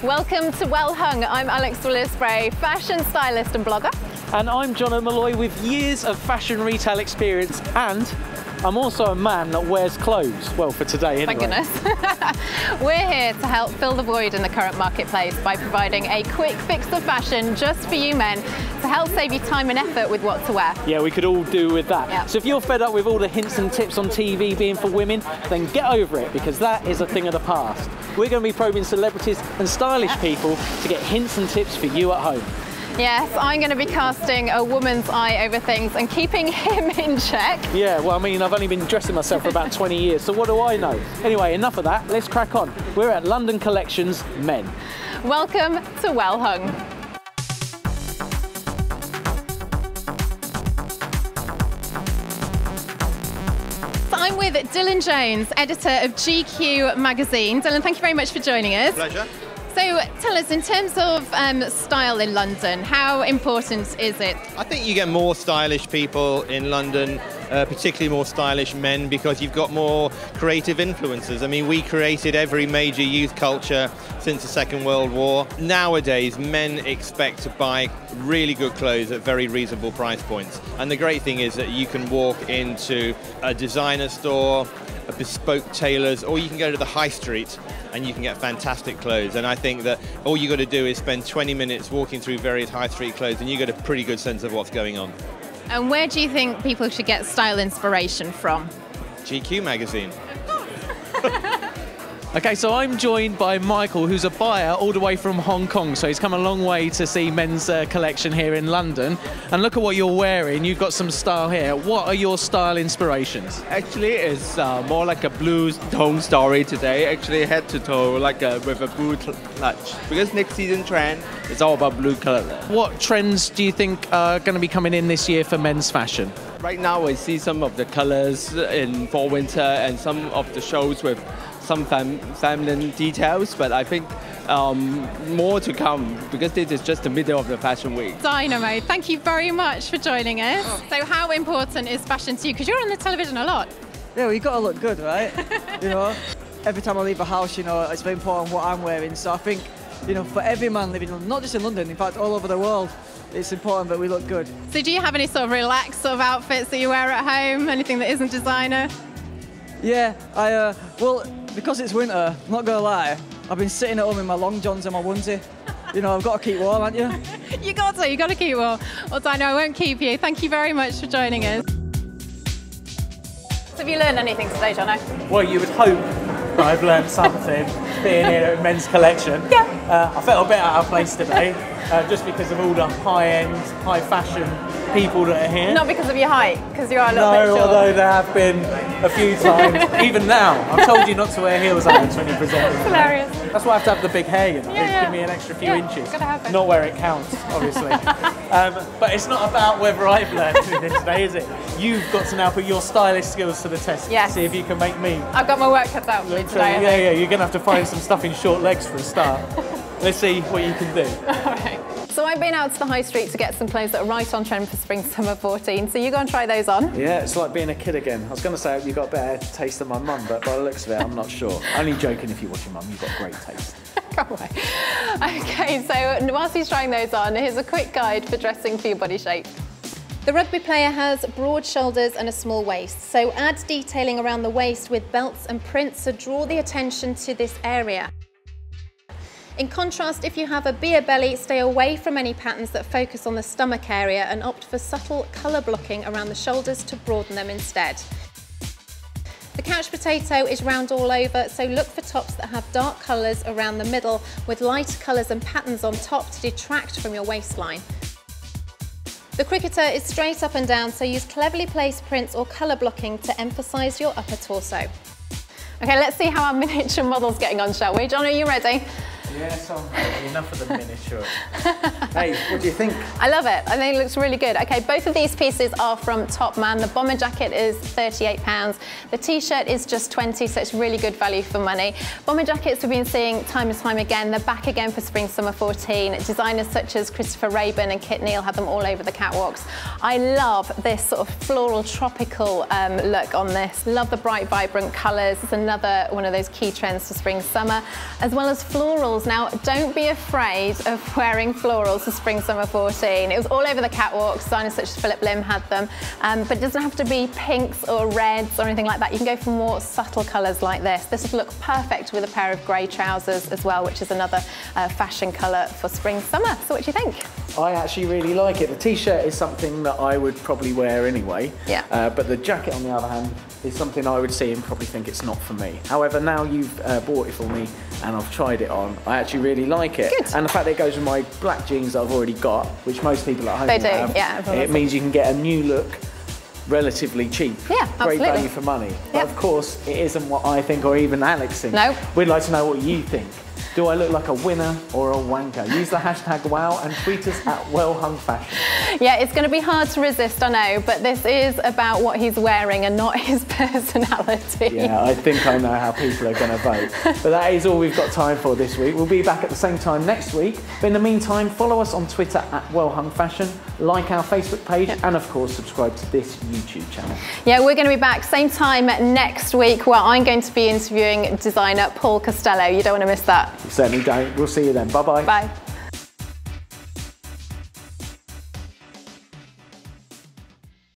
Welcome to Well Hung. I'm Alex Willis-Bray, fashion stylist and blogger. And I'm Jono Molloy with years of fashion retail experience, and I'm also a man that wears clothes. Well, for today anyway. Thank goodness. We're here to help fill the void in the current marketplace by providing a quick fix of fashion just for you men to help save you time and effort with what to wear. Yeah, we could all do with that. Yep. So if you're fed up with all the hints and tips on TV being for women, then get over it, because that is a thing of the past. We're going to be probing celebrities and stylish people to get hints and tips for you at home. Yes, I'm going to be casting a woman's eye over things and keeping him in check. Yeah, well, I mean, I've only been dressing myself for about 20 years, so what do I know? Anyway, enough of that, let's crack on. We're at London Collections Men. Welcome to Well Hung. I'm with Dylan Jones, editor of GQ magazine. Dylan, thank you very much for joining us. Pleasure. So tell us, in terms of style in London, how important is it? I think you get more stylish people in London, particularly more stylish men, because you've got more creative influences. I mean, we created every major youth culture since the Second World War. Nowadays, men expect to buy really good clothes at very reasonable price points. And the great thing is that you can walk into a designer store, a bespoke tailor's, or you can go to the high street and you can get fantastic clothes. And I think that all you got to do is spend 20 minutes walking through various high street clothes and you get a pretty good sense of what's going on. And where do you think people should get style inspiration from? GQ magazine. Okay, so I'm joined by Michael, who's a buyer all the way from Hong Kong. So he's come a long way to see men's collection here in London. And look at what you're wearing. You've got some style here. What are your style inspirations? Actually, it's more like a blue tone story today. Actually, head to toe, like with a blue touch. Because next season trend is all about blue color. What trends do you think are going to be coming in this year for men's fashion? Right now, we see some of the colors in fall winter and some of the shows with some feminine details, but I think more to come, because this is just the middle of the fashion week. Dynamo, thank you very much for joining us. So how important is fashion to you? Because you're on the television a lot. Yeah, well, you've got to look good, right? You know, every time I leave a house, you know, it's very important what I'm wearing. So I think, you know, for every man living, not just in London, in fact, all over the world, it's important that we look good. So do you have any sort of relaxed sort of outfits that you wear at home? Anything that isn't designer? Yeah, well, because it's winter, I'm not gonna lie, I've been sitting at home in my long johns and my onesie. You know, I've got to keep warm, haven't you? You got to keep warm. Well, Dino, I won't keep you. Thank you very much for joining us. So have you learned anything today, Jono? Well, you would hope that I've learned something being here at Men's Collection. Yeah. I felt a bit out of place today, just because of all the high-end, high-fashion people that are here. Not because of your height, because you are a little bit short. Although there have been a few times, even now, I've told you not to wear heels, Alex, when you present. It's hilarious. That's why I have to have the big hair, you know. Yeah. Give me an extra few inches. Gotta have it. Not where it counts, obviously. But it's not about whether I've learned anything today, is it? You've got to now put your stylist skills to the test. Yes. See if you can make me. I've got my work cut out for me today. Yeah, you're going to have to find some stuff in short legs for a start. Let's see what you can do. All right. So I've been out to the high street to get some clothes that are right on trend for spring summer 14. So you go and try those on. Yeah, it's like being a kid again. I was going to say you've got a better taste than my mum, but by the looks of it, I'm not sure. Only joking if you watch your mum, you've got great taste. Go away. Okay, so whilst he's trying those on, here's a quick guide for dressing for your body shape. The rugby player has broad shoulders and a small waist, so add detailing around the waist with belts and prints to draw the attention to this area. In contrast, if you have a beer belly, stay away from any patterns that focus on the stomach area and opt for subtle colour blocking around the shoulders to broaden them instead. The couch potato is round all over, so look for tops that have dark colours around the middle with light colours and patterns on top to detract from your waistline. The cricketer is straight up and down, so use cleverly placed prints or colour blocking to emphasise your upper torso. Okay, let's see how our miniature model's getting on, shall we? John, are you ready? Yes, I'm ready. Enough of the miniature. Hey, what do you think? I love it. I think it looks really good. Okay, both of these pieces are from Top Man. The bomber jacket is £38. The t-shirt is just 20, so it's really good value for money. Bomber jackets we've been seeing time and time again. They're back again for spring summer 14. Designers such as Christopher Rabin and Kit Neal have them all over the catwalks. I love this sort of floral tropical look on this. Love the bright, vibrant colours. It's another one of those key trends for spring summer, as well as florals Now, don't be afraid of wearing florals for Spring Summer 14. It was all over the catwalks. Designers such as Philip Lim had them, but it doesn't have to be pinks or reds or anything like that. You can go for more subtle colours like this. This would look perfect with a pair of grey trousers as well, which is another fashion colour for Spring Summer. So what do you think? I actually really like it. The t-shirt is something that I would probably wear anyway. Yeah. But the jacket, on the other hand, is something I would see and probably think it's not for me. However, now you've bought it for me and I've tried it on, I actually really like it. Good. And the fact that it goes with my black jeans that I've already got, which most people at home They do, have, yeah. it means you can get a new look relatively cheap. Yeah, absolutely. Great value for money. But of course, it isn't what I think or even Alex thinks. No. We'd like to know what you think. Do I look like a winner or a wanker? Use the hashtag WOW and tweet us at WellHungFashion. Yeah, it's going to be hard to resist, I know, but this is about what he's wearing and not his personality. Yeah, I think I know how people are going to vote. But that is all we've got time for this week. We'll be back at the same time next week. But in the meantime, follow us on Twitter at WellHungFashion, like our Facebook page, and of course, subscribe to this YouTube channel. Yeah, we're going to be back same time next week where I'm going to be interviewing designer Paul Costello. You don't want to miss that. You certainly don't. We'll see you then. Bye-bye. Bye.